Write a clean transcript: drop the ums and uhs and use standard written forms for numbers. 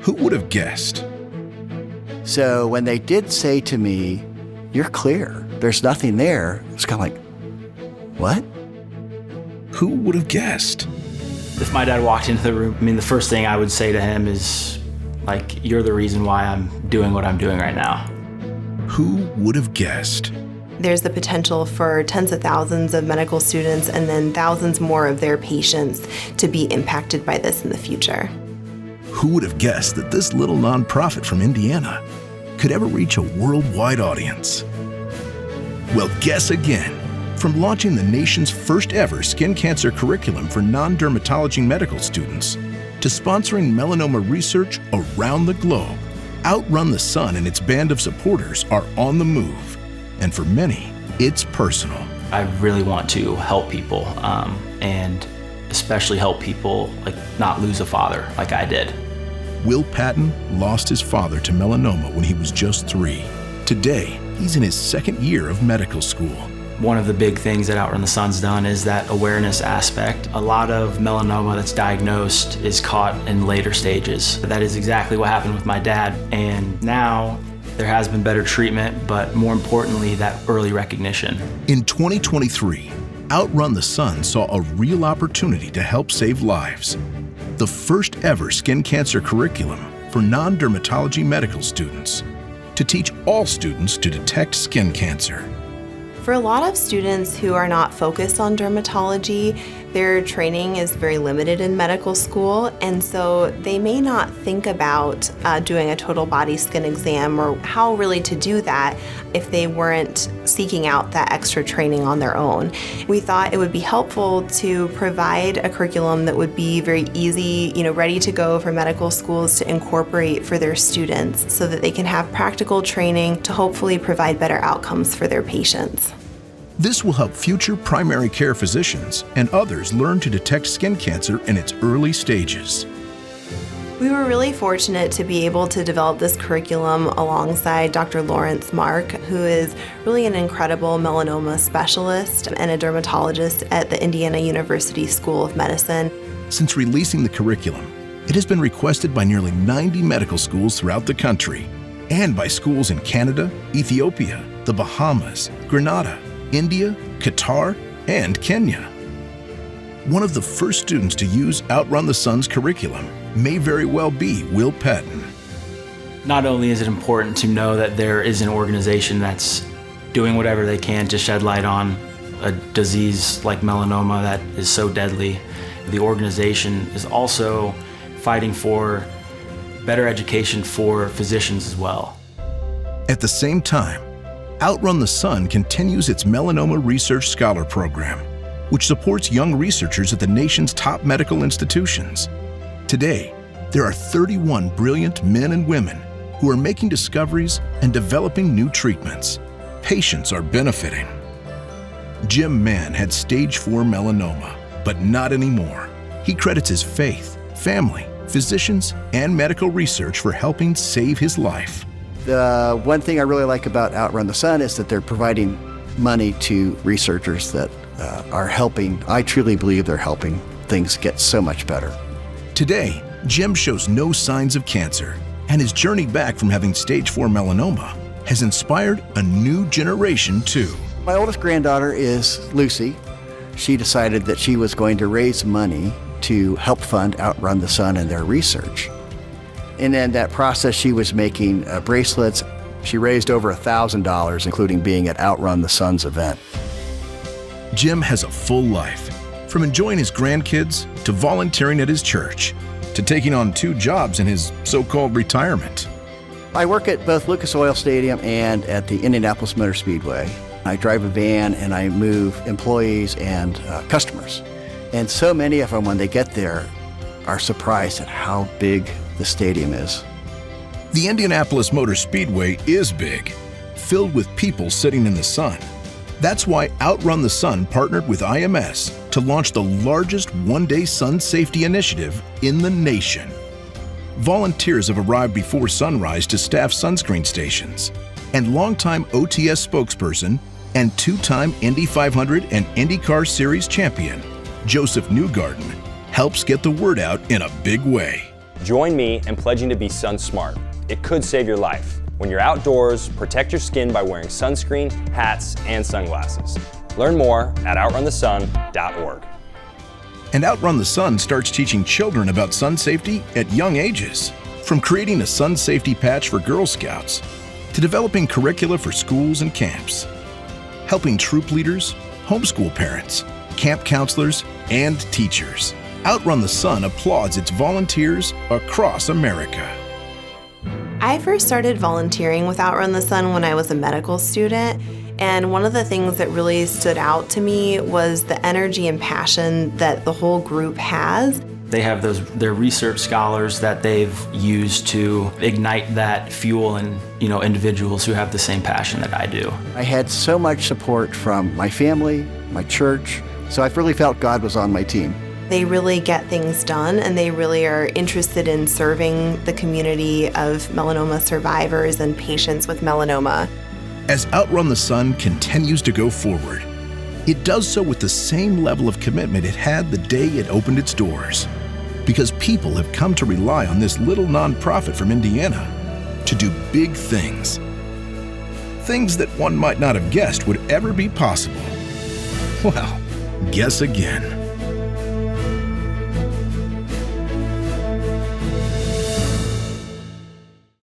Who would have guessed? So when they did say to me, "You're clear, there's nothing there," it's kind of like, what? Who would have guessed? If my dad walked into the room, the first thing I would say to him is, like, "You're the reason why I'm doing what I'm doing right now." Who would have guessed? There's the potential for tens of thousands of medical students and then thousands more of their patients to be impacted by this in the future. Who would have guessed that this little nonprofit from Indiana could ever reach a worldwide audience? Well, guess again. From launching the nation's first ever skin cancer curriculum for non-dermatology medical students to sponsoring melanoma research around the globe, Outrun the Sun and its band of supporters are on the move. And for many, it's personal. I really want to help people, and especially help people not lose a father like I did. Will Patton lost his father to melanoma when he was just 3. Today, he's in his second year of medical school. One of the big things that Outrun the Sun's done is that awareness aspect. A lot of melanoma that's diagnosed is caught in later stages. That is exactly what happened with my dad, and now there has been better treatment, but more importantly, that early recognition. In 2023, Outrun the Sun saw a real opportunity to help save lives. The first ever skin cancer curriculum for non-dermatology medical students to teach all students to detect skin cancer. For a lot of students who are not focused on dermatology, their training is very limited in medical school, and so they may not think about doing a total body skin exam or how really to do that if they weren't seeking out that extra training on their own. We thought it would be helpful to provide a curriculum that would be very easy, ready to go for medical schools to incorporate for their students so that they can have practical training to hopefully provide better outcomes for their patients. This will help future primary care physicians and others learn to detect skin cancer in its early stages. We were really fortunate to be able to develop this curriculum alongside Dr. Lawrence Mark, who is really an incredible melanoma specialist and a dermatologist at the Indiana University School of Medicine. Since releasing the curriculum, it has been requested by nearly 90 medical schools throughout the country and by schools in Canada, Ethiopia, the Bahamas, Grenada, India, Qatar, and Kenya. One of the first students to use Outrun the Sun's curriculum may very well be Will Patton. Not only is it important to know that there is an organization that's doing whatever they can to shed light on a disease like melanoma that is so deadly, the organization is also fighting for better education for physicians as well. At the same time, Outrun the Sun continues its Melanoma Research Scholar Program, which supports young researchers at the nation's top medical institutions. Today, there are 31 brilliant men and women who are making discoveries and developing new treatments. Patients are benefiting. Jim Mann had stage 4 melanoma, but not anymore. He credits his faith, family, physicians, and medical research for helping save his life. The one thing I really like about Outrun the Sun is that they're providing money to researchers that are helping. I truly believe they're helping things get so much better. Today, Jim shows no signs of cancer, and his journey back from having stage 4 melanoma has inspired a new generation too. My oldest granddaughter is Lucy. She decided that she was going to raise money to help fund Outrun the Sun and their research. And in that process, she was making bracelets. She raised over $1,000, including being at Outrun the Sun's event. Jim has a full life, from enjoying his grandkids to volunteering at his church to taking on 2 jobs in his so-called retirement. I work at both Lucas Oil Stadium and at the Indianapolis Motor Speedway. I drive a van and I move employees and customers. And so many of them, when they get there, are surprised at how big the stadium is. The Indianapolis Motor Speedway is big, filled with people sitting in the sun. That's why Outrun the Sun partnered with IMS to launch the largest one-day sun safety initiative in the nation. Volunteers have arrived before sunrise to staff sunscreen stations, and longtime OTS spokesperson and 2-time Indy 500 and IndyCar Series champion, Joseph Newgarden, helps get the word out in a big way. Join me in pledging to be sun smart. It could save your life. When you're outdoors, protect your skin by wearing sunscreen, hats, and sunglasses. Learn more at outrunthesun.org. And Outrun the Sun starts teaching children about sun safety at young ages. From creating a sun safety patch for Girl Scouts to developing curricula for schools and camps, helping troop leaders, homeschool parents, camp counselors, and teachers. Outrun the Sun applauds its volunteers across America. I first started volunteering with Outrun the Sun when I was a medical student, and one of the things that really stood out to me was the energy and passion that the whole group has. They have their research scholars that they've used to ignite that fuel in individuals who have the same passion that I do. I had so much support from my family, my church, so I really felt God was on my team. They really get things done, and they really are interested in serving the community of melanoma survivors and patients with melanoma. As Outrun the Sun continues to go forward, it does so with the same level of commitment it had the day it opened its doors. Because people have come to rely on this little nonprofit from Indiana to do big things. Things that one might not have guessed would ever be possible. Well, guess again.